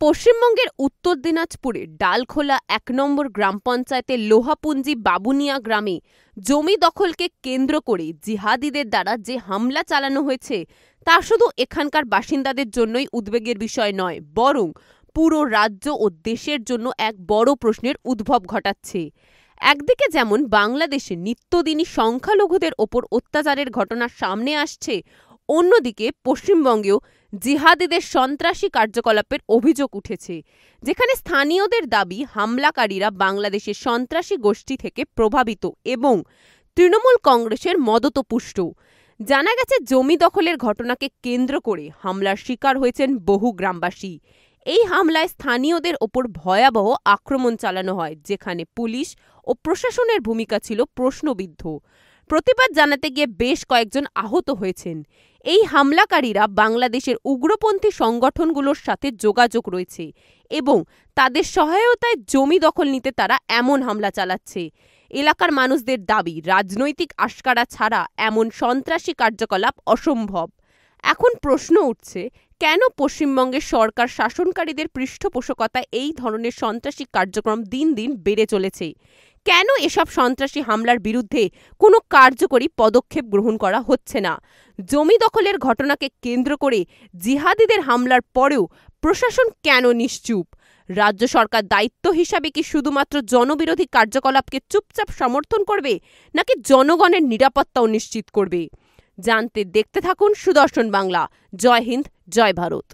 পশ্চিমবঙ্গের উত্তর দিনাজপুরে ডালখোলা ১ নম্বর গ্রাম পঞ্চায়েতের লোহাপুঞ্জি বাবুনিয়া গ্রামে জমি দখলকে কেন্দ্র করে জিহাদিদের দ্বারা যে হামলা চালানো হয়েছে তা শুধু এখানকার বাসিন্দাদের জন্যই উদ্বেগের বিষয় নয়, বরং পুরো রাজ্য ও দেশের জন্য এক বড় প্রশ্নের উদ্ভব ঘটাচ্ছে। একদিকে যেমন বাংলাদেশে নিত্যদিনই সংখ্যালঘুদের ওপর অত্যাচারের ঘটনা সামনে আসছে, অন্যদিকে পশ্চিমবঙ্গেও জিহাদিদের সন্ত্রাসী কার্যকলাপের অভিযোগ উঠেছে, যেখানে স্থানীয়দের দাবি হামলাকারীরা বাংলাদেশের সন্ত্রাসী গোষ্ঠী থেকে প্রভাবিত এবং তৃণমূল কংগ্রেসের মদতপুষ্ট। জানা গেছে জমি দখলের ঘটনাকে কেন্দ্র করে হামলার শিকার হয়েছেন বহু গ্রামবাসী। এই হামলায় স্থানীয়দের ওপর ভয়াবহ আক্রমণ চালানো হয়, যেখানে পুলিশ ও প্রশাসনের ভূমিকা ছিল প্রশ্নবিদ্ধ। প্রতিবাদ জানাতে গিয়ে বেশ কয়েকজন আহত হয়েছেন। এই হামলাকারীরা বাংলাদেশের উগ্রপন্থী সংগঠনগুলোর সাথে যোগাযোগ রয়েছে এবং তাদের সহায়তায় জমি দখল নিতে তারা এমন হামলা চালাচ্ছে। এলাকার মানুষদের দাবি, রাজনৈতিক আশকারা ছাড়া এমন সন্ত্রাসী কার্যকলাপ অসম্ভব। এখন প্রশ্ন উঠছে, কেন পশ্চিমবঙ্গের সরকার শাসনকারীদের পৃষ্ঠপোষকতায় এই ধরনের সন্ত্রাসী কার্যক্রম দিন দিন বেড়ে চলেছে? কেন এসব সন্ত্রাসী হামলার বিরুদ্ধে কোনো কার্যকরী পদক্ষেপ গ্রহণ করা হচ্ছে না? জমি দখলের ঘটনাকে কেন্দ্র করে জিহাদিদের হামলার পরেও প্রশাসন কেন নিশ্চুপ? রাজ্য সরকার দায়িত্ব হিসাবে কি শুধুমাত্র জনবিরোধী কার্যকলাপকে চুপচাপ সমর্থন করবে, নাকি জনগণের নিরাপত্তাও নিশ্চিত করবে? জানতে দেখতে থাকুন সুদর্শন বাংলা। জয় হিন্দ, জয় ভারত।